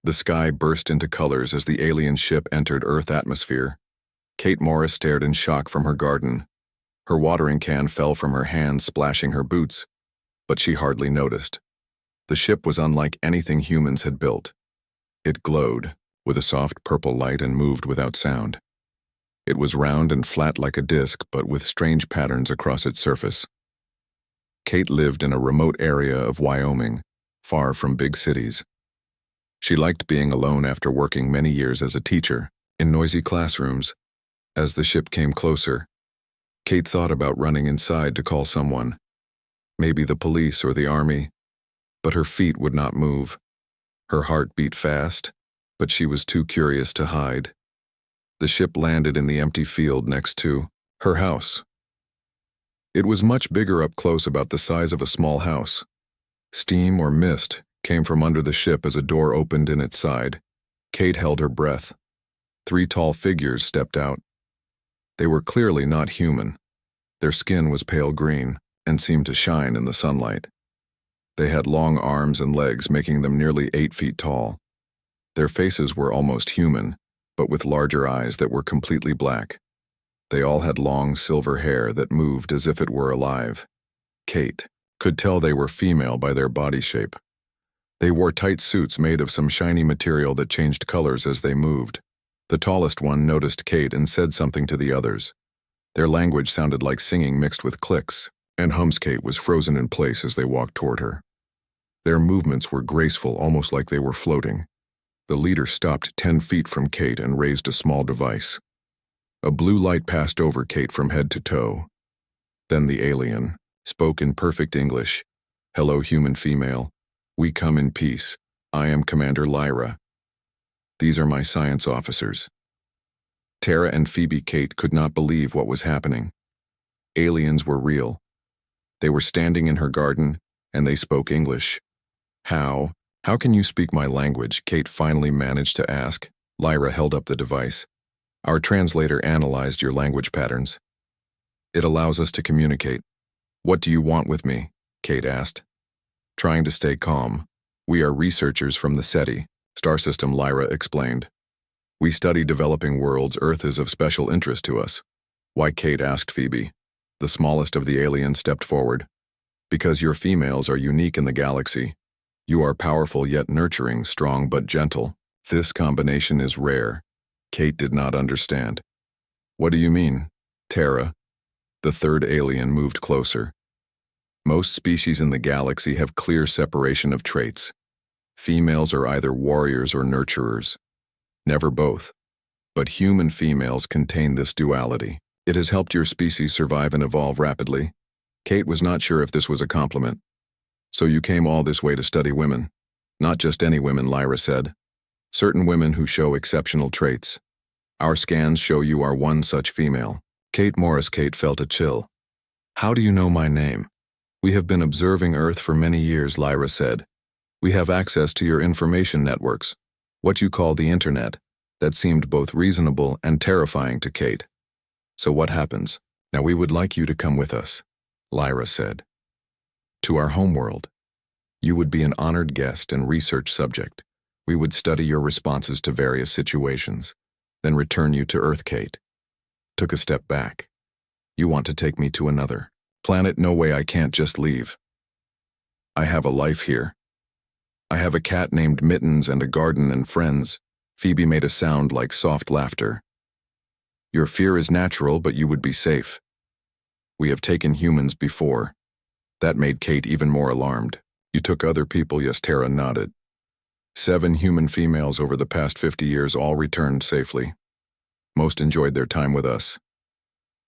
The sky burst into colors as the alien ship entered Earth atmosphere. Kate Morris stared in shock from her garden. Her watering can fell from her hand, splashing her boots, but she hardly noticed. The ship was unlike anything humans had built. It glowed with a soft purple light and moved without sound. It was round and flat like a disc, but with strange patterns across its surface. Kate lived in a remote area of Wyoming, far from big cities. She liked being alone after working many years as a teacher in noisy classrooms. As the ship came closer, Kate thought about running inside to call someone, maybe the police or the army, but her feet would not move. Her heart beat fast, but she was too curious to hide. The ship landed in the empty field next to her house. It was much bigger up close, about the size of a small house. Steam or mist came from under the ship as a door opened in its side. Kate held her breath. 3 tall figures stepped out. They were clearly not human. Their skin was pale green and seemed to shine in the sunlight. They had long arms and legs, making them nearly 8 feet tall. Their faces were almost human, but with larger eyes that were completely black. They all had long silver hair that moved as if it were alive. Kate could tell they were female by their body shape. They wore tight suits made of some shiny material that changed colors as they moved. The tallest one noticed Kate and said something to the others. Their language sounded like singing mixed with clicks, and Kate was frozen in place as they walked toward her. Their movements were graceful, almost like they were floating. The leader stopped 10 feet from Kate and raised a small device. A blue light passed over Kate from head to toe. Then the alien spoke in perfect English. "Hello, human female. We come in peace. I am Commander Lyra. These are my science officers." Tara and Phoebe Kate could not believe what was happening. Aliens were real. They were standing in her garden, and they spoke English. How can you speak my language?" Kate finally managed to ask. Lyra held up the device. "Our translator analyzed your language patterns. It allows us to communicate." "What do you want with me?" Kate asked. Trying to stay calm. "We are researchers from the SETI star system," Lyra explained. "We study developing worlds. Earth is of special interest to us." "Why?" Kate asked Phoebe. The smallest of the aliens stepped forward. "Because your females are unique in the galaxy. You are powerful yet nurturing, strong but gentle. This combination is rare." Kate did not understand. "What do you mean?" Tara, the third alien, moved closer. "Most species in the galaxy have clear separation of traits. Females are either warriors or nurturers. Never both. But human females contain this duality. It has helped your species survive and evolve rapidly." Kate was not sure if this was a compliment. "So you came all this way to study women?" "Not just any women," Lyra said. "Certain women who show exceptional traits. Our scans show you are one such female." Kate felt a chill. "How do you know my name?" "We have been observing Earth for many years," Lyra said. "We have access to your information networks, what you call the internet." That seemed both reasonable and terrifying to Kate. "So what happens?" "Now we would like you to come with us," Lyra said. "To our homeworld. You would be an honored guest and research subject. We would study your responses to various situations, then return you to Earth." Kate took a step back. "You want to take me to another planet? No way, I can't just leave. I have a life here. I have a cat named Mittens and a garden and friends." Phoebe made a sound like soft laughter. "Your fear is natural, but you would be safe. We have taken humans before." That made Kate even more alarmed. "You took other people?" "Yes," Tara nodded. 7 human females over the past 50 years, all returned safely. Most enjoyed their time with us.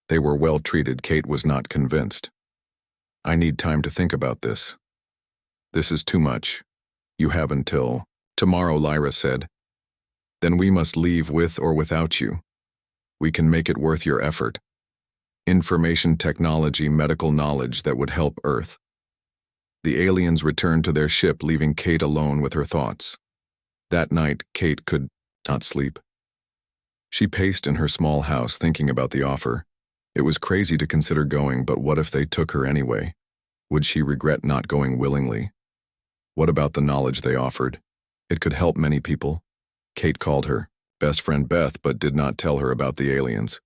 They were well treated." Kate was not convinced. "I need time to think about this. This is too much. You have until tomorrow," Lyra said. "Then we must leave with or without you. We can make it worth your effort. Information technology, medical knowledge that would help Earth." The aliens returned to their ship, leaving Kate alone with her thoughts. That night, Kate could not sleep. She paced in her small house, thinking about the offer. It was crazy to consider going, but what if they took her anyway? Would she regret not going willingly? What about the knowledge they offered? It could help many people. Kate called her best friend Beth, but did not tell her about the aliens.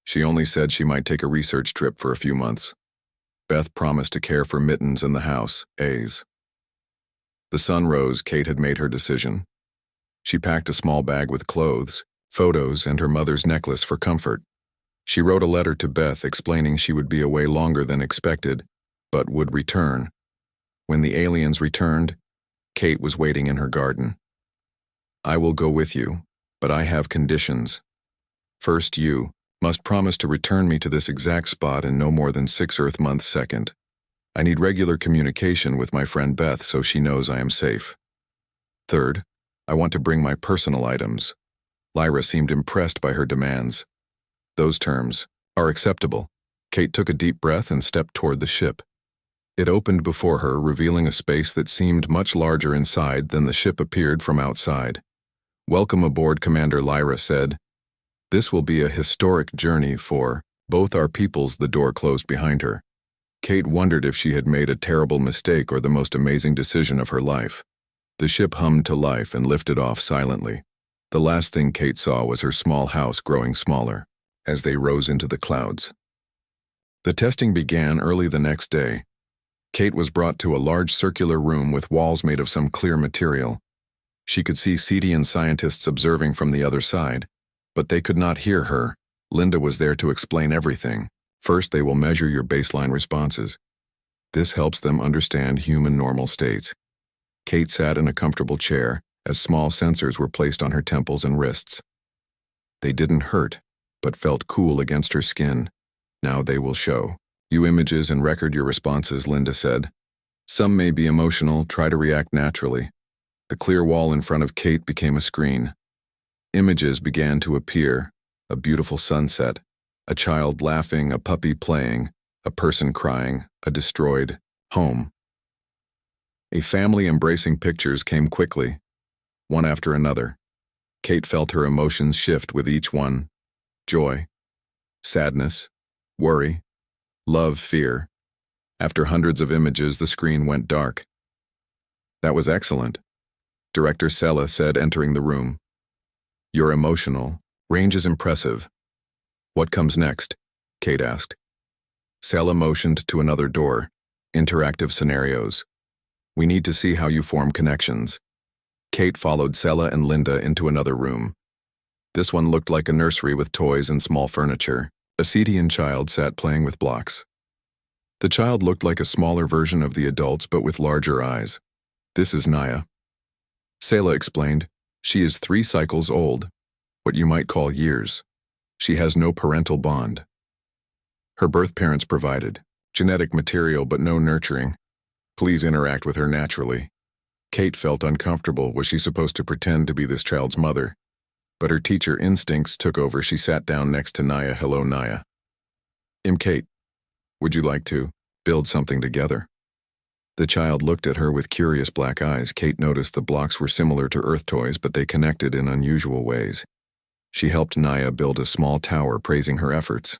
She only said she might take a research trip for a few months. Beth promised to care for Mittens and the house, A's. The sun rose. Kate had made her decision. She packed a small bag with clothes, photos, and her mother's necklace for comfort. She wrote a letter to Beth explaining she would be away longer than expected, but would return. When the aliens returned, Kate was waiting in her garden. "I will go with you, but I have conditions. First, you must promise to return me to this exact spot in no more than 6 Earth months second. I need regular communication with my friend Beth so she knows I am safe. Third, I want to bring my personal items." Lyra seemed impressed by her demands. "Those terms are acceptable." Kate took a deep breath and stepped toward the ship. It opened before her, revealing a space that seemed much larger inside than the ship appeared from outside. "Welcome aboard, Commander," Lyra said. "This will be a historic journey for both our peoples." The door closed behind her. Kate wondered if she had made a terrible mistake or the most amazing decision of her life. The ship hummed to life and lifted off silently. The last thing Kate saw was her small house growing smaller as they rose into the clouds. The testing began early the next day. Kate was brought to a large circular room with walls made of some clear material. She could see Cetian scientists observing from the other side, but they could not hear her. Linda was there to explain everything. First, they will measure your baseline responses. This helps them understand human normal states. Kate sat in a comfortable chair as small sensors were placed on her temples and wrists. They didn't hurt, but felt cool against her skin. "Now they will show you images and record your responses," Linda said. "Some may be emotional. Try to react naturally." The clear wall in front of Kate became a screen. Images began to appear: a beautiful sunset, a child laughing, a puppy playing, a person crying, a destroyed home. A family embracing pictures came quickly, one after another. Kate felt her emotions shift with each one: joy, sadness, worry, love, fear. After hundreds of images, the screen went dark. "That was excellent," Director Sella said, entering the room. "You're emotional. Range is impressive." "What comes next?" Kate asked. Sella motioned to another door. "Interactive scenarios. We need to see how you form connections." Kate followed Sella and Linda into another room. This one looked like a nursery with toys and small furniture. A Cetian child sat playing with blocks. The child looked like a smaller version of the adults but with larger eyes. "This is Naya," Sela explained. "She is 3 cycles old, what you might call years. She has no parental bond. Her birth parents provided genetic material but no nurturing. Please interact with her naturally." Kate felt uncomfortable. Was she supposed to pretend to be this child's mother? But her teacher instincts took over. She sat down next to Naya. "Hello, Naya. Kate. Would you like to build something together?" The child looked at her with curious black eyes. Kate noticed the blocks were similar to Earth toys, but they connected in unusual ways. She helped Naya build a small tower, praising her efforts.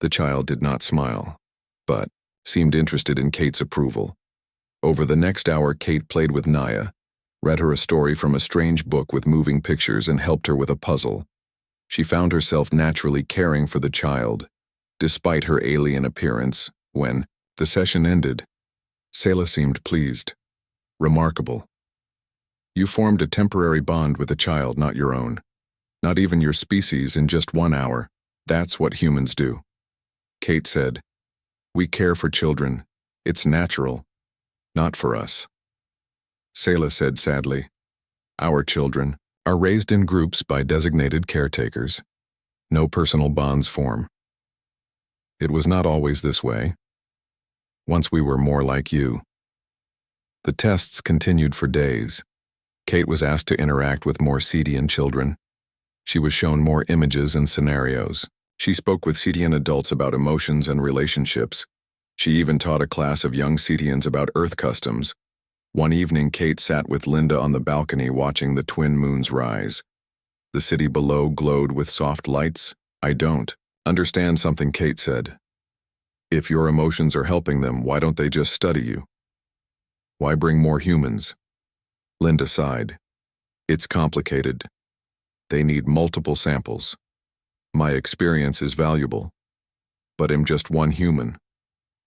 The child did not smile, but seemed interested in Kate's approval. Over the next hour, Kate played with Naya, read her a story from a strange book with moving pictures, and helped her with a puzzle. She found herself naturally caring for the child, despite her alien appearance. When the session ended, Sela seemed pleased. "Remarkable. You formed a temporary bond with a child not your own, not even your species, in just 1 hour. That's what humans do." Kate said, "We care for children. It's natural. Not for us." Sela said sadly, "Our children are raised in groups by designated caretakers. No personal bonds form. It was not always this way. Once we were more like you." The tests continued for days. Kate was asked to interact with more Cetian children. She was shown more images and scenarios. She spoke with Cetian adults about emotions and relationships. She even taught a class of young Cetians about Earth customs. One evening, Kate sat with Linda on the balcony watching the twin moons rise. The city below glowed with soft lights. "I don't understand something," Kate said. "If your emotions are helping them, why don't they just study you? Why bring more humans?" Linda sighed. It's complicated. They need multiple samples. My experience is valuable, but I'm just one human.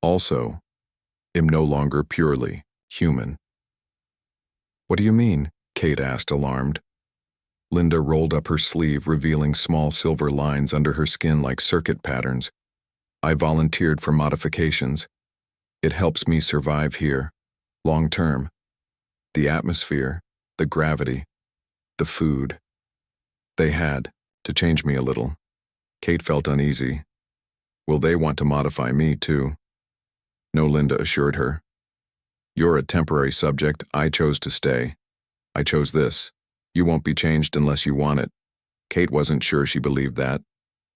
Also, I'm no longer purely human. What do you mean? Kate asked, alarmed. Linda rolled up her sleeve, revealing small silver lines under her skin like circuit patterns. I volunteered for modifications. It helps me survive here, long term. The atmosphere, the gravity, the food. They had to change me a little. Kate felt uneasy. Will they want to modify me too? No, Linda assured her. You're a temporary subject. I chose to stay. I chose this. You won't be changed unless you want it. Kate wasn't sure she believed that.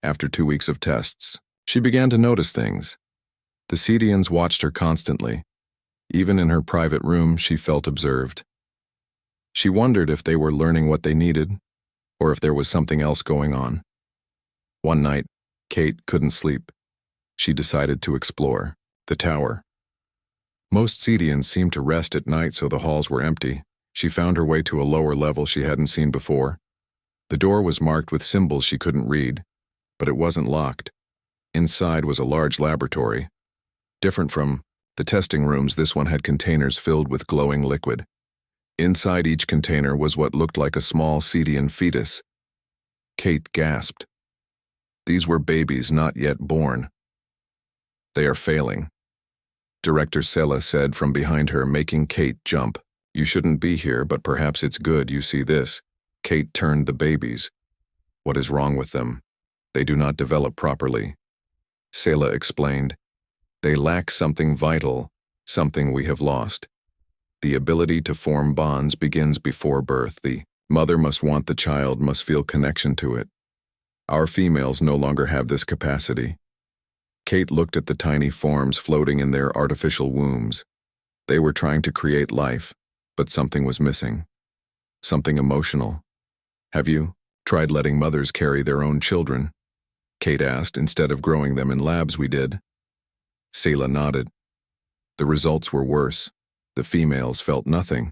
After 2 weeks of tests, she began to notice things. The Cedians watched her constantly. Even in her private room, she felt observed. She wondered if they were learning what they needed, or if there was something else going on. One night, Kate couldn't sleep. She decided to explore the tower. Most Cedians seemed to rest at night, so the halls were empty. She found her way to a lower level she hadn't seen before. The door was marked with symbols she couldn't read, but it wasn't locked. Inside was a large laboratory. Different from the testing rooms, this one had containers filled with glowing liquid. Inside each container was what looked like a small Cedian fetus. Kate gasped. These were babies not yet born. They are failing. Director Sela said from behind her, making Kate jump. You shouldn't be here, but perhaps it's good you see this. Kate turned the babies. What is wrong with them? They do not develop properly. Sela explained. They lack something vital, something we have lost. The ability to form bonds begins before birth. The mother must want the child, must feel connection to it. Our females no longer have this capacity. Kate looked at the tiny forms floating in their artificial wombs. They were trying to create life, but something was missing. Something emotional. Have you tried letting mothers carry their own children? Kate asked. Instead of growing them in labs, we did. Sela nodded. The results were worse. The females felt nothing.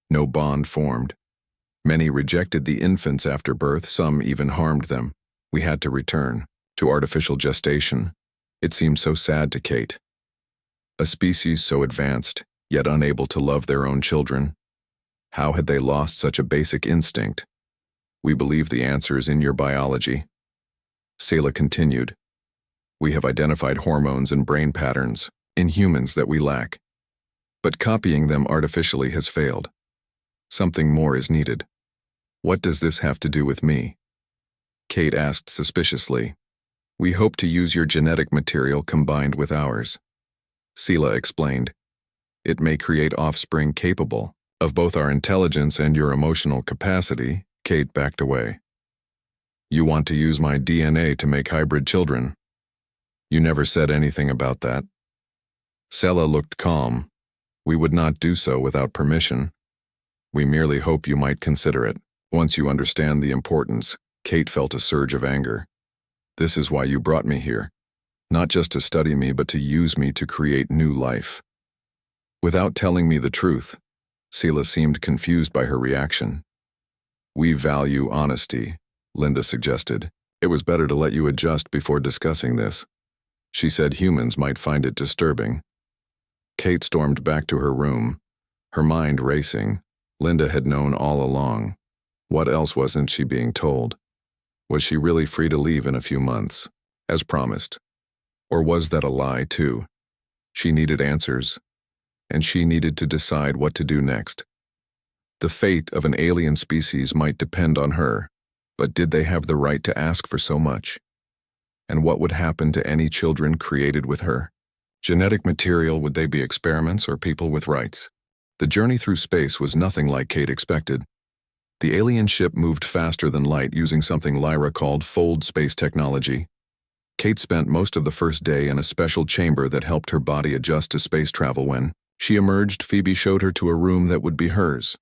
No bond formed. Many rejected the infants after birth, some even harmed them. We had to return to artificial gestation. It seemed so sad to Kate. A species so advanced, yet unable to love their own children. How had they lost such a basic instinct? We believe the answer is in your biology. Sela continued. We have identified hormones and brain patterns in humans that we lack. But copying them artificially has failed. Something more is needed. What does this have to do with me? Kate asked suspiciously. We hope to use your genetic material combined with ours. Sela explained. It may create offspring capable of both our intelligence and your emotional capacity. Kate backed away. You want to use my DNA to make hybrid children? You never said anything about that. Sela looked calm. We would not do so without permission. We merely hope you might consider it. Once you understand the importance, Kate felt a surge of anger. This is why you brought me here. Not just to study me, but to use me to create new life. Without telling me the truth, Sela seemed confused by her reaction. We value honesty, Linda suggested. It was better to let you adjust before discussing this. She said humans might find it disturbing. Kate stormed back to her room, her mind racing. Linda had known all along. What else wasn't she being told? Was she really free to leave in a few months, as promised? Or was that a lie, too? She needed answers, and she needed to decide what to do next. The fate of an alien species might depend on her, but did they have the right to ask for so much? And what would happen to any children created with her? Genetic material, would they be experiments or people with rights? The journey through space was nothing like Kate expected. The alien ship moved faster than light using something Lyra called fold space technology. Kate spent most of the first day in a special chamber that helped her body adjust to space travel. When she emerged, Phoebe showed her to a room that would be hers.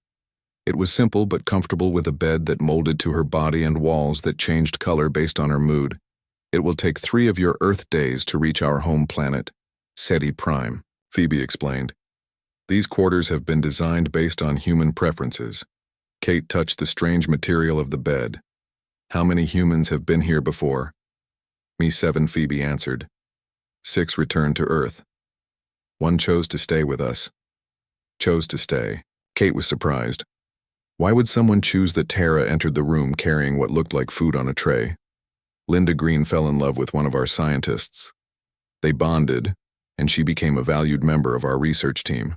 It was simple but comfortable, with a bed that molded to her body and walls that changed color based on her mood. It will take 3 of your Earth days to reach our home planet, Ceti Prime, Phoebe explained. These quarters have been designed based on human preferences. Kate touched the strange material of the bed. How many humans have been here before? Me 7, Phoebe answered. 6 returned to Earth. 1 chose to stay with us. Chose to stay. Kate was surprised. Why would someone choose that Tara entered the room carrying what looked like food on a tray? Linda Green fell in love with one of our scientists. They bonded, and she became a valued member of our research team.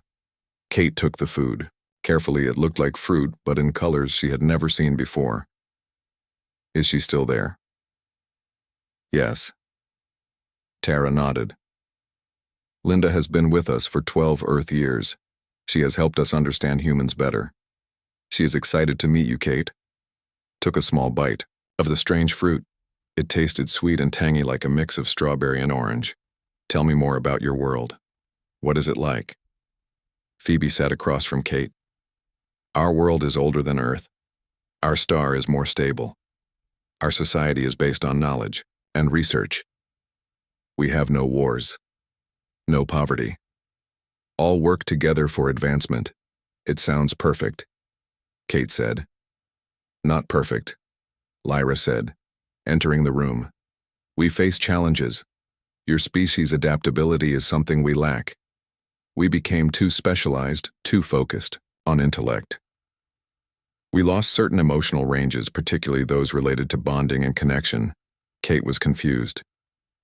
Kate took the food. Carefully, it looked like fruit, but in colors she had never seen before. Is she still there? Yes. Tara nodded. Linda has been with us for 12 Earth years. She has helped us understand humans better. She is excited to meet you, Kate. Took a small bite of the strange fruit. It tasted sweet and tangy like a mix of strawberry and orange. Tell me more about your world. What is it like? Phoebe sat across from Kate. Our world is older than Earth. Our star is more stable. Our society is based on knowledge and research. We have no wars. No poverty. All work together for advancement. It sounds perfect, Kate said. Not perfect, Lyra said, entering the room. We face challenges. Your species' adaptability is something we lack. We became too specialized, too focused on intellect. We lost certain emotional ranges, particularly those related to bonding and connection. Kate was confused.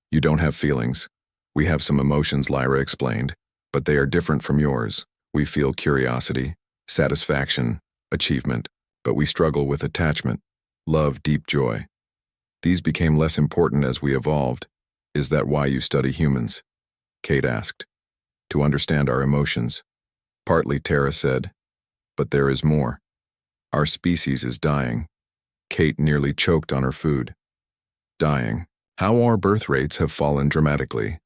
You don't have feelings. We have some emotions, Lyra explained, but they are different from yours. We feel curiosity, satisfaction, achievement, but we struggle with attachment, love, deep joy. These became less important as we evolved. Is that why you study humans? Kate asked. To understand our emotions. Partly, Tara said. But there is more. Our species is dying. Kate nearly choked on her food. Dying. How our birth rates have fallen dramatically.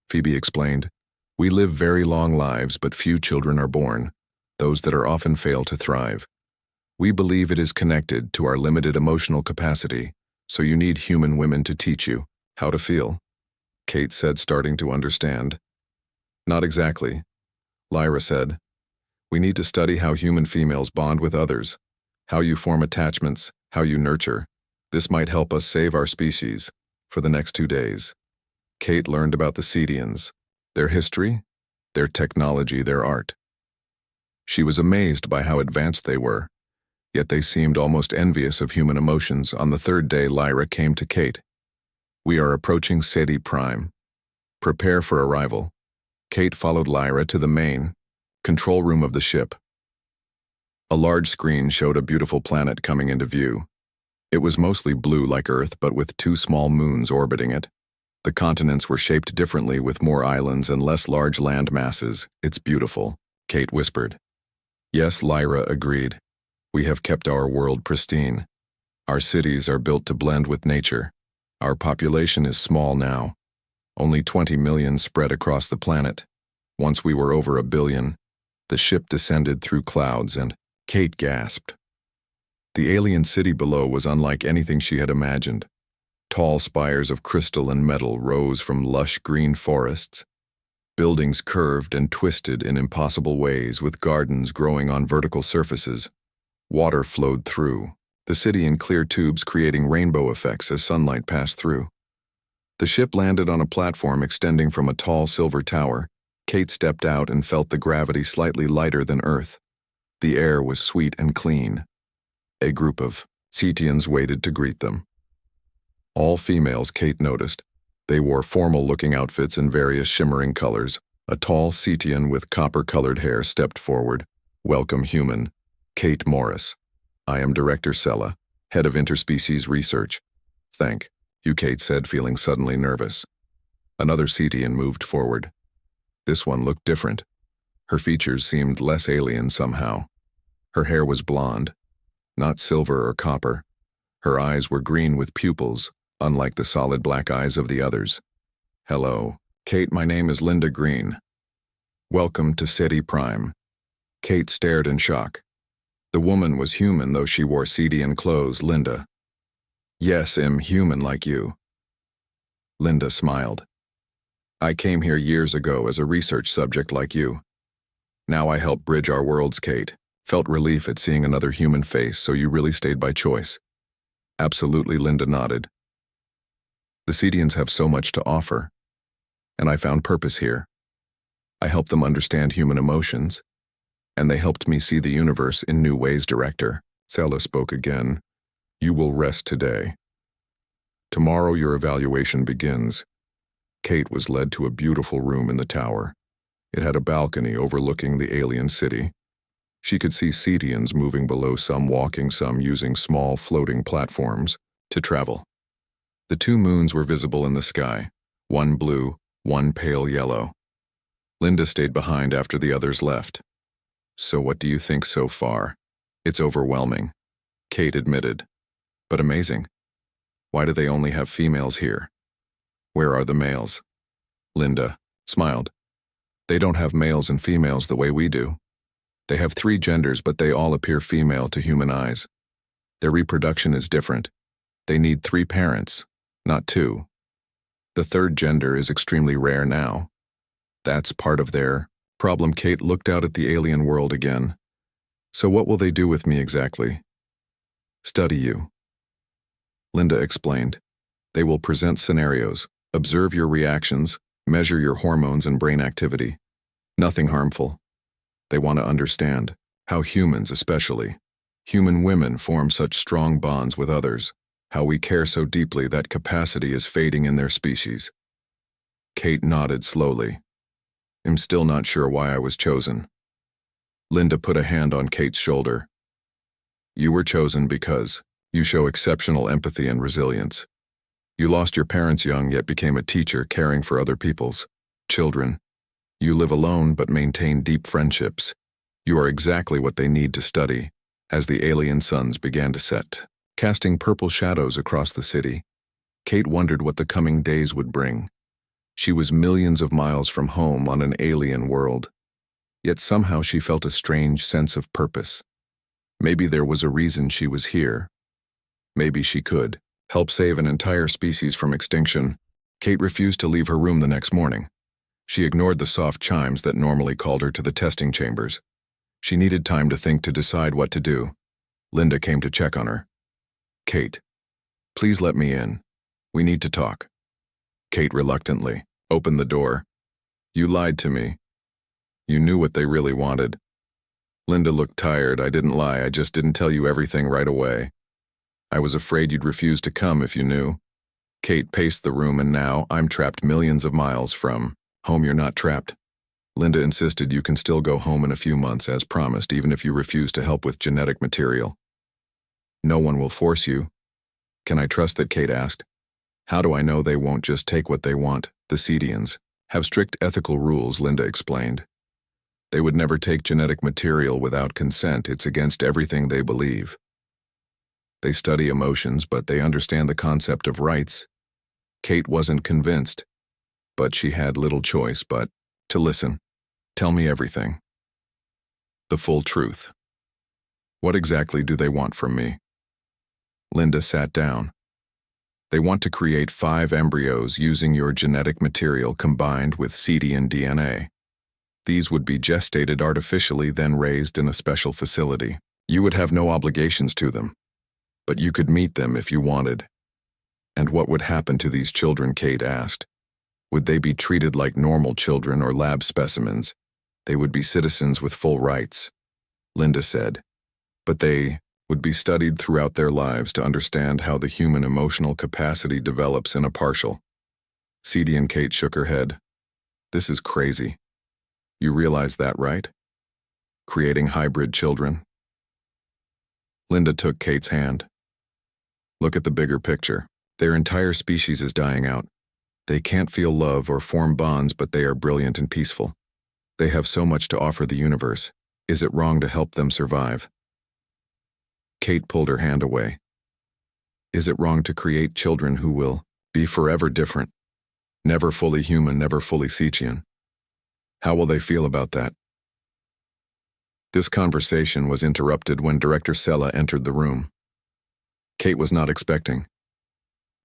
Phoebe explained. We live very long lives, but few children are born, those that are often fail to thrive. We believe it is connected to our limited emotional capacity, so you need human women to teach you how to feel. Kate said, starting to understand. Not exactly, Lyra said. We need to study how human females bond with others, how you form attachments, how you nurture. This might help us save our species. For the next 2 days, Kate learned about the Cetians, their history, their technology, their art. She was amazed by how advanced they were, yet they seemed almost envious of human emotions. On the 3rd day, Lyra came to Kate. We are approaching Ceti Prime. Prepare for arrival. Kate followed Lyra to the main control room of the ship. A large screen showed a beautiful planet coming into view. It was mostly blue like Earth, but with 2 small moons orbiting it. The continents were shaped differently with more islands and less large land masses. It's beautiful, Kate whispered. Yes, Lyra agreed. We have kept our world pristine. Our cities are built to blend with nature. Our population is small now. Only 20 million spread across the planet. Once we were over 1 billion. The ship descended through clouds and Kate gasped. The alien city below was unlike anything she had imagined. Tall spires of crystal and metal rose from lush green forests. Buildings curved and twisted in impossible ways, with gardens growing on vertical surfaces. Water flowed through the city in clear tubes, creating rainbow effects as sunlight passed through. The ship landed on a platform extending from a tall silver tower. Kate stepped out and felt the gravity slightly lighter than Earth. The air was sweet and clean. A group of Cetians waited to greet them. All females, Kate noticed. They wore formal-looking outfits in various shimmering colors. A tall Cetian with copper-colored hair stepped forward. Welcome, human. Kate Morris. I am Director Sella, head of interspecies research. Thank you, Kate said, feeling suddenly nervous. Another Cetian moved forward. This one looked different. Her features seemed less alien somehow. Her hair was blonde, not silver or copper. Her eyes were green with pupils, unlike the solid black eyes of the others. Hello, Kate, my name is Linda Green. Welcome to Ceti Prime. Kate stared in shock. The woman was human, though she wore Cetian clothes. Linda. Yes, I'm human like you. Linda smiled. I came here years ago as a research subject like you. Now I help bridge our worlds, Kate. Felt relief at seeing another human face, so you really stayed by choice. Absolutely, Linda nodded. The Cedians have so much to offer, and I found purpose here. I helped them understand human emotions, and they helped me see the universe in new ways. Director Sela spoke again. You will rest today. Tomorrow your evaluation begins. Kate was led to a beautiful room in the tower. It had a balcony overlooking the alien city. She could see Cedians moving below, some walking, some using small floating platforms to travel. The 2 moons were visible in the sky, one blue, one pale yellow. Linda stayed behind after the others left. So what do you think so far? It's overwhelming, Kate admitted. But amazing. Why do they only have females here? Where are the males? Linda smiled. They don't have males and females the way we do. They have 3 genders, but they all appear female to human eyes. Their reproduction is different. They need 3 parents, not 2. The 3rd gender is extremely rare now. That's part of their problem. Kate looked out at the alien world again. So what will they do with me exactly? Study you. Linda explained. They will present scenarios, observe your reactions, measure your hormones and brain activity. Nothing harmful. They want to understand how humans, especially human women, form such strong bonds with others, how we care so deeply that capacity is fading in their species. Kate nodded slowly. I'm still not sure why I was chosen. Linda put a hand on Kate's shoulder. You were chosen because you show exceptional empathy and resilience. You lost your parents young, yet became a teacher caring for other people's children. You live alone but maintain deep friendships. You are exactly what they need to study. As the alien suns began to set, casting purple shadows across the city, Kate wondered what the coming days would bring. She was millions of miles from home on an alien world, yet somehow she felt a strange sense of purpose. Maybe there was a reason she was here. Maybe she could help save an entire species from extinction. Kate refused to leave her room the next morning. She ignored the soft chimes that normally called her to the testing chambers. She needed time to think, to decide what to do. Linda came to check on her. Kate, please let me in. We need to talk. Kate reluctantly opened the door. You lied to me. You knew what they really wanted. Linda looked tired. I didn't lie, I just didn't tell you everything right away. I was afraid you'd refuse to come if you knew. Kate paced the room, and now I'm trapped millions of miles from home. You're not trapped. Linda insisted. You can still go home in a few months as promised, even if you refuse to help with genetic material. No one will force you. Can I trust that? Kate asked. How do I know they won't just take what they want? The Cedians have strict ethical rules, Linda explained. They would never take genetic material without consent. It's against everything they believe. They study emotions, but they understand the concept of rights. Kate wasn't convinced, but she had little choice but to listen. Tell me everything. The full truth. What exactly do they want from me? Linda sat down. They want to create 5 embryos using your genetic material combined with Cedian DNA. These would be gestated artificially, then raised in a special facility. You would have no obligations to them, but you could meet them if you wanted. And what would happen to these children? Kate asked. Would they be treated like normal children or lab specimens? They would be citizens with full rights, Linda said. But they would be studied throughout their lives to understand how the human emotional capacity develops in a partial. Cedian. Kate shook her head. This is crazy. You realize that, right? Creating hybrid children. Linda took Kate's hand. Look at the bigger picture. Their entire species is dying out. They can't feel love or form bonds, but they are brilliant and peaceful. They have so much to offer the universe. Is it wrong to help them survive? Kate pulled her hand away. Is it wrong to create children who will be forever different? Never fully human, never fully Cetian. How will they feel about that? This conversation was interrupted when Director Sela entered the room. Kate was not expecting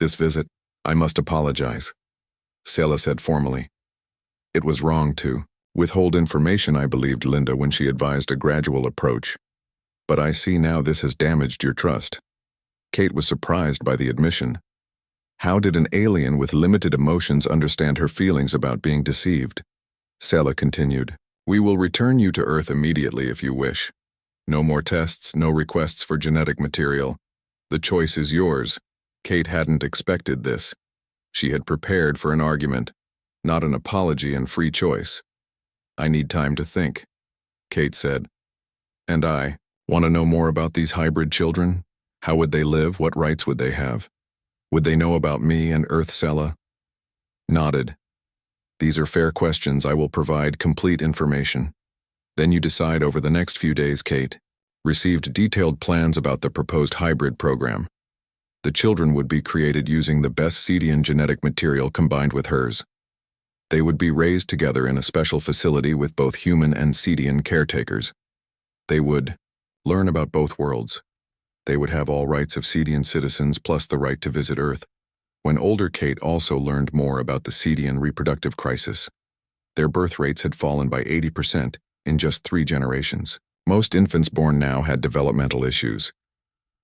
this visit. I must apologize, Sela said formally. It was wrong to withhold information. I believed Linda when she advised a gradual approach. But I see now this has damaged your trust. Kate was surprised by the admission. How did an alien with limited emotions understand her feelings about being deceived? Sela continued, "We will return you to Earth immediately if you wish. No more tests, no requests for genetic material. The choice is yours." Kate hadn't expected this. She had prepared for an argument, not an apology and free choice. "I need time to think," Kate said. "And I want to know more about these hybrid children. How would they live? What rights would they have? Would they know about me and Earth?" Sela nodded. "These are fair questions. I will provide complete information. Then you decide over the next few days." Kate received detailed plans about the proposed hybrid program. The children would be created using the best Cedian genetic material combined with hers. They would be raised together in a special facility with both human and Cedian caretakers. They would learn about both worlds. They would have all rights of Cedian citizens plus the right to visit Earth. When older, Kate also learned more about the Cedian reproductive crisis. Their birth rates had fallen by 80% in just 3 generations. Most infants born now had developmental issues.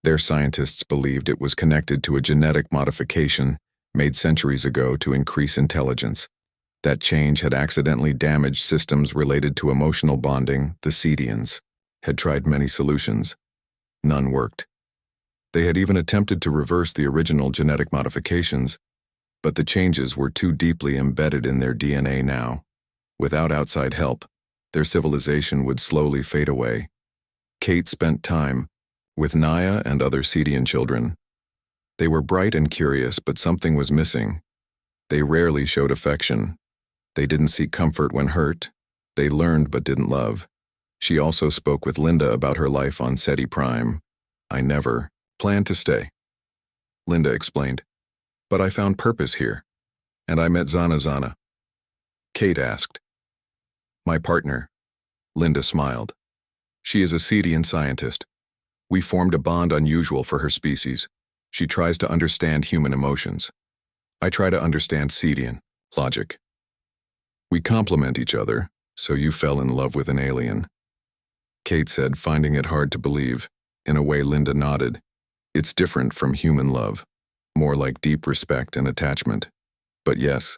Their scientists believed it was connected to a genetic modification made centuries ago to increase intelligence. That change had accidentally damaged systems related to emotional bonding. The Cedians had tried many solutions. None worked. They had even attempted to reverse the original genetic modifications, but the changes were too deeply embedded in their DNA now. Without outside help, their civilization would slowly fade away. Kate spent time with Naya and other Cedian children. They were bright and curious, but something was missing. They rarely showed affection. They didn't seek comfort when hurt. They learned but didn't love. She also spoke with Linda about her life on Seti Prime. "I never planned to stay," Linda explained. "But I found purpose here. And I met Zana." Kate asked. "My partner." Linda smiled. "She is a Cedian scientist. We formed a bond unusual for her species. She tries to understand human emotions. I try to understand Cedian logic. We complement each other, so you fell in love with an alien," Kate said, finding it hard to believe. In a way, Linda nodded. "It's different from human love, more like deep respect and attachment. But yes,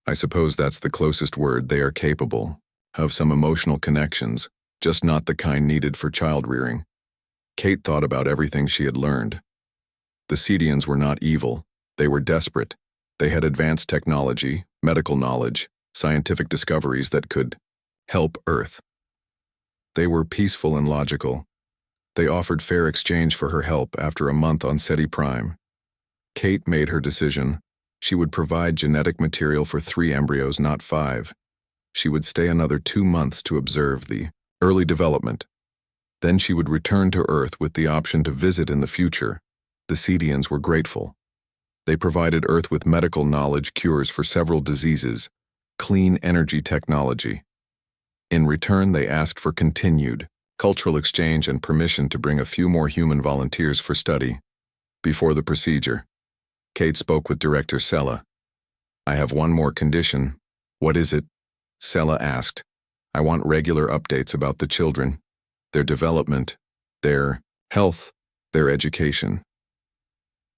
I suppose that's the closest word. They are capable of some emotional connections, just not the kind needed for child rearing." Kate thought about everything she had learned. The Cedians were not evil. They were desperate. They had advanced technology, medical knowledge, scientific discoveries that could help Earth. They were peaceful and logical. They offered fair exchange for her help after a month on Seti Prime. Kate made her decision. She would provide genetic material for 3 embryos, not 5. She would stay another 2 months to observe the early development. Then she would return to Earth with the option to visit in the future. The Cedians were grateful. They provided Earth with medical knowledge, cures for several diseases, clean energy technology. In return, they asked for continued cultural exchange and permission to bring a few more human volunteers for study. Before the procedure, Kate spoke with Director Sela. "I have one more condition." "What is it?" Sela asked. "I want regular updates about the children, their development, their health, their education.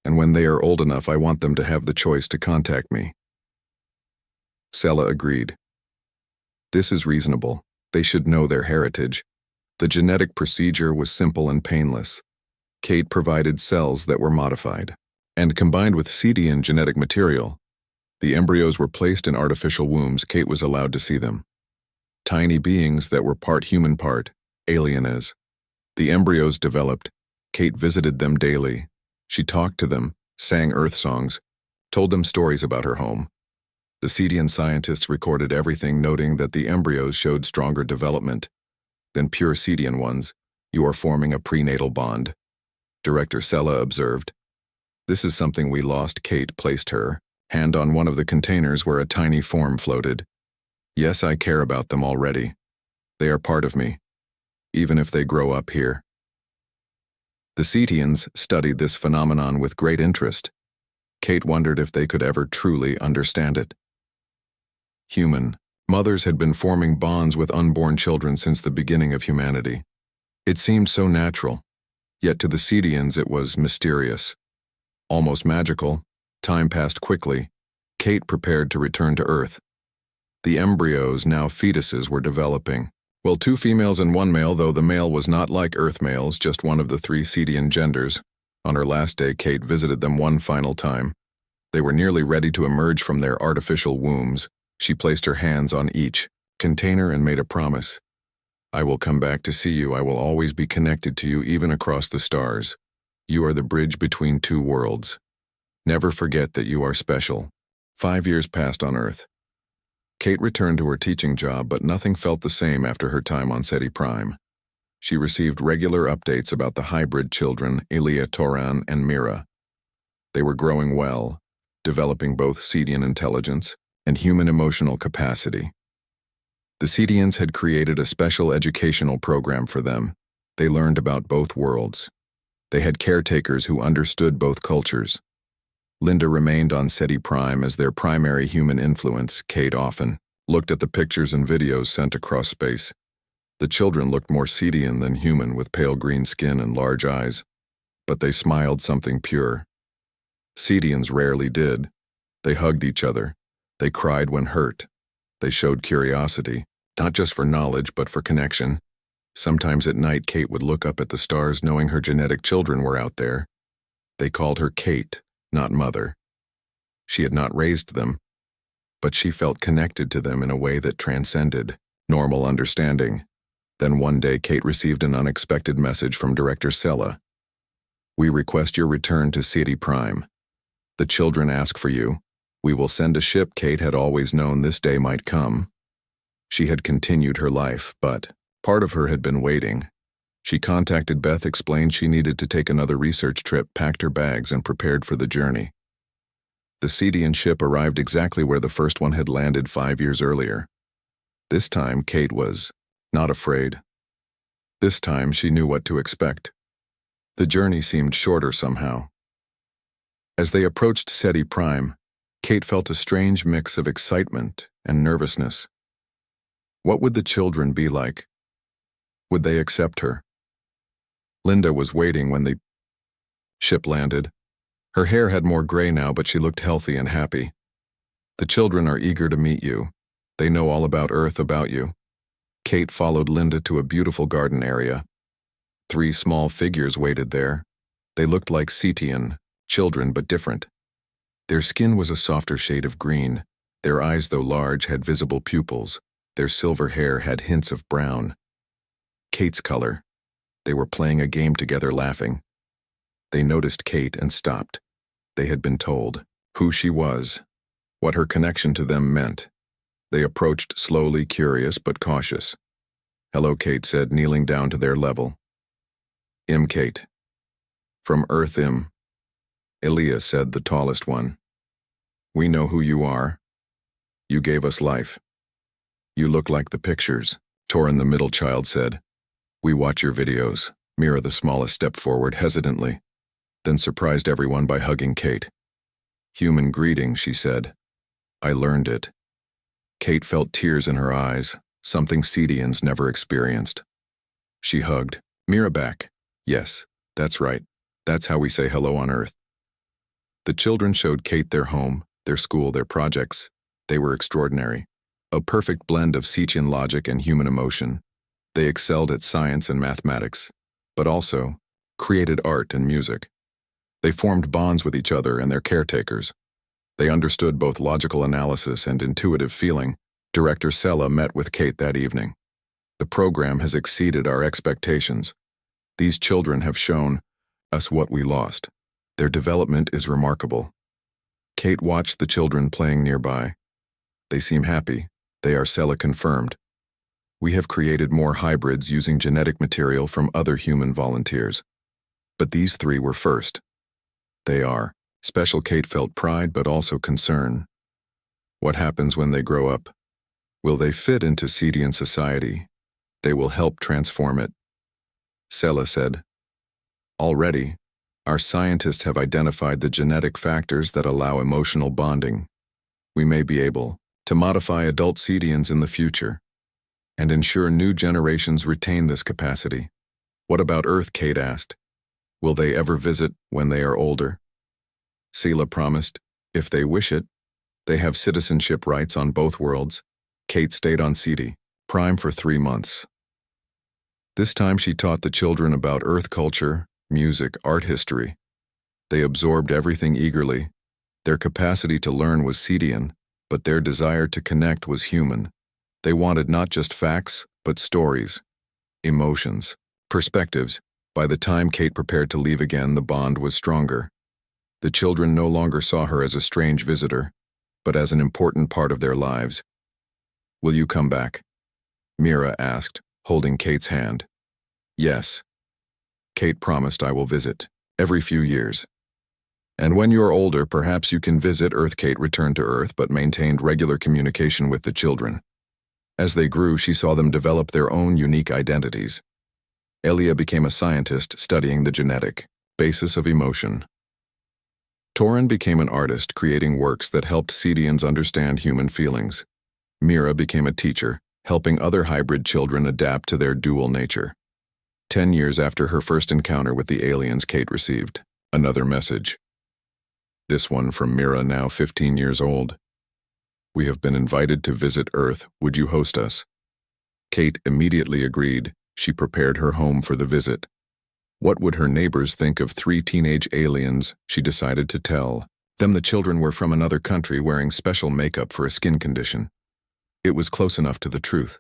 And when they are old enough, I want them to have the choice to contact me." Sela agreed. "This is reasonable. They should know their heritage." The genetic procedure was simple and painless. Kate provided cells that were modified and combined with Cedian genetic material. The embryos were placed in artificial wombs. Kate was allowed to see them. Tiny beings that were part human, part alien as. The embryos developed. Kate visited them daily. She talked to them, sang Earth songs, told them stories about her home. The Cedian scientists recorded everything, noting that the embryos showed stronger development than pure Cedian ones. "You are forming a prenatal bond," Director Sela observed. "This is something we lost." Kate placed her hand on one of the containers where a tiny form floated. "Yes, I care about them already. They are part of me, even if they grow up here." The Cedians studied this phenomenon with great interest. Kate wondered if they could ever truly understand it. Human mothers had been forming bonds with unborn children since the beginning of humanity. It seemed so natural, yet to the Cedians it was mysterious. Almost magical, time passed quickly. Kate prepared to return to Earth. The embryos, now fetuses, were developing. Well, 2 females and 1 male, though the male was not like Earth males, just one of the 3 Cedian genders. On her last day, Kate visited them one final time. They were nearly ready to emerge from their artificial wombs. She placed her hands on each container and made a promise. I will come back to see you. I will always be connected to you, even across the stars. You are the bridge between 2 worlds. Never forget that you are special. 5 years passed on Earth. Kate returned to her teaching job, but nothing felt the same after her time on Ceti Prime. She received regular updates about the hybrid children, Elia, Toran, and Mira. They were growing well, developing both Cedian intelligence and human emotional capacity. The Cedians had created a special educational program for them. They learned about both worlds. They had caretakers who understood both cultures. Linda remained on Ceti Prime as their primary human influence. Kate often looked at the pictures and videos sent across space. The children looked more Cedian than human, with pale green skin and large eyes. But they smiled something pure. Cedians rarely did. They hugged each other. They cried when hurt. They showed curiosity, not just for knowledge, but for connection. Sometimes at night, Kate would look up at the stars, knowing her genetic children were out there. They called her Kate, not Mother. She had not raised them, but she felt connected to them in a way that transcended normal understanding. Then one day, Kate received an unexpected message from Director Sella. We request your return to Ceti Prime. The children ask for you. We will send a ship. Kate had always known this day might come. She had continued her life, but part of her had been waiting. She contacted Beth, explained she needed to take another research trip, packed her bags, and prepared for the journey. The Cedian ship arrived exactly where the first one had landed 5 years earlier. This time, Kate was not afraid. This time, she knew what to expect. The journey seemed shorter somehow. As they approached Ceti Prime, Kate felt a strange mix of excitement and nervousness. What would the children be like? Would they accept her? Linda was waiting when the ship landed. Her hair had more gray now, but she looked healthy and happy. The children are eager to meet you. They know all about Earth, about you. Kate followed Linda to a beautiful garden area. 3 small figures waited there. They looked like Cetian children, but different. Their skin was a softer shade of green. Their eyes, though large, had visible pupils. Their silver hair had hints of brown. Kate's color. They were playing a game together, laughing. They noticed Kate and stopped. They had been told who she was, what her connection to them meant. They approached slowly, curious but cautious. Hello, Kate said, kneeling down to their level. Kate. From Earth, Elia said, the tallest one. We know who you are. You gave us life. You look like the pictures, Torin, the middle child, said. We watch your videos. Mira, the smallest, stepped forward hesitantly, then surprised everyone by hugging Kate. Human greeting, she said. I learned it. Kate felt tears in her eyes, something Cedians never experienced. She hugged Mira back. Yes, that's right. That's how we say hello on Earth. The children showed Kate their home, their school, their projects. They were extraordinary. A perfect blend of Cetian logic and human emotion. They excelled at science and mathematics, but also created art and music. They formed bonds with each other and their caretakers. They understood both logical analysis and intuitive feeling. Director Sella met with Kate that evening. The program has exceeded our expectations. These children have shown us what we lost. Their development is remarkable. Kate watched the children playing nearby. They seem happy. They are Sella confirmed. We have created more hybrids using genetic material from other human volunteers. But these 3 were first. They are special. Kate felt pride but also concern. What happens when they grow up? Will they fit into Cedian society? They will help transform it. Sella said. Already, our scientists have identified the genetic factors that allow emotional bonding. We may be able to modify adult Cedians in the future and ensure new generations retain this capacity. What about Earth? Kate asked. Will they ever visit when they are older? Sela promised, if they wish it. They have citizenship rights on both worlds. Kate stayed on Ceti Prime for 3 months. This time she taught the children about Earth culture, music, art history. They absorbed everything eagerly. Their capacity to learn was Cetian, but their desire to connect was human. They wanted not just facts, but stories, emotions, perspectives. By the time Kate prepared to leave again, the bond was stronger. The children no longer saw her as a strange visitor, but as an important part of their lives. Will you come back? Mira asked, holding Kate's hand. Yes. Kate promised, I will visit, every few years. And when you're older, perhaps you can visit Earth. Kate returned to Earth but maintained regular communication with the children. As they grew, she saw them develop their own unique identities. Elia became a scientist studying the genetic basis of emotion. Torin became an artist creating works that helped Cetians understand human feelings. Mira became a teacher, helping other hybrid children adapt to their dual nature. 10 years after her first encounter with the aliens, Kate received another message. This one from Mira, now 15 years old. We have been invited to visit Earth. Would you host us? Kate immediately agreed. She prepared her home for the visit. What would her neighbors think of 3 teenage aliens? She decided to tell them the children were from another country wearing special makeup for a skin condition. It was close enough to the truth.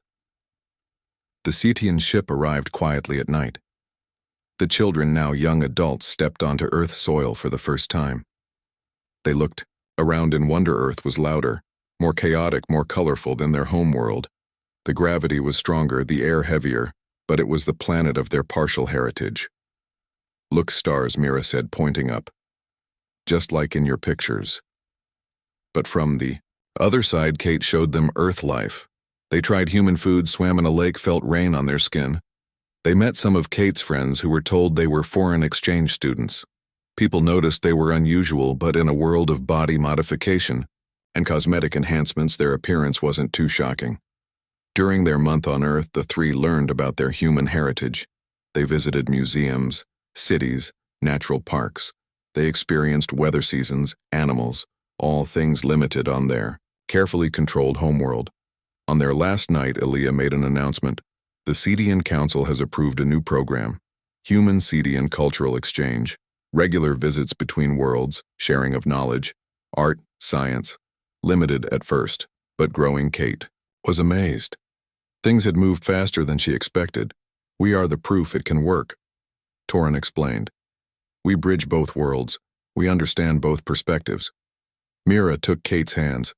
The Cetian ship arrived quietly at night. The children, now young adults, stepped onto Earth soil for the first time. They looked around in wonder. Earth was louder, more chaotic, more colorful than their home world. The gravity was stronger, the air heavier, but it was the planet of their partial heritage. Look, stars, Mira said, pointing up. Just like in your pictures. But from the other side, Kate showed them Earth life. They tried human food, swam in a lake, felt rain on their skin. They met some of Kate's friends who were told they were foreign exchange students. People noticed they were unusual, but in a world of body modification and cosmetic enhancements, their appearance wasn't too shocking. During their month on Earth, the 3 learned about their human heritage. They visited museums, cities, natural parks. They experienced weather seasons, animals, all things limited on their carefully controlled homeworld. On their last night, Elia made an announcement. The Cetian Council has approved a new program, Human Cetian Cultural Exchange, regular visits between worlds, sharing of knowledge, art, science, limited at first, but growing. Kate was amazed. Things had moved faster than she expected. We are the proof it can work, Torin explained. We bridge both worlds. We understand both perspectives. Mira took Kate's hands.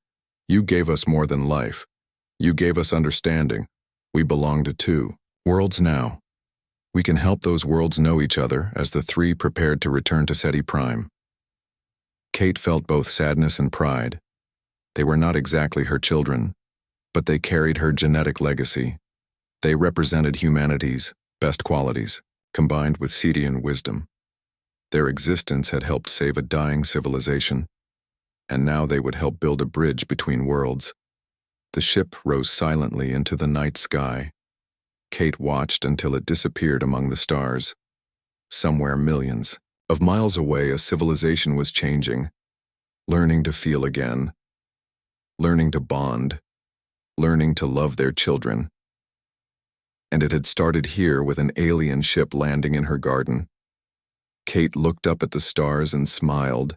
You gave us more than life. You gave us understanding. We belong to 2 worlds now. We can help those worlds know each other as the 3 prepared to return to Ceti Prime. Kate felt both sadness and pride. They were not exactly her children, but they carried her genetic legacy. They represented humanity's best qualities, combined with Cetian wisdom. Their existence had helped save a dying civilization, and now they would help build a bridge between worlds. The ship rose silently into the night sky. Kate watched until it disappeared among the stars. Somewhere millions of miles away, a civilization was changing, learning to feel again, learning to bond, learning to love their children. And it had started here with an alien ship landing in her garden. Kate looked up at the stars and smiled,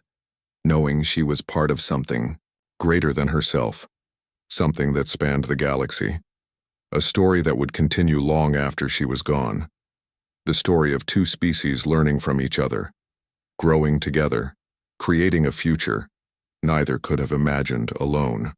knowing she was part of something greater than herself, something that spanned the galaxy, a story that would continue long after she was gone. The story of 2 species learning from each other, growing together, creating a future neither could have imagined alone.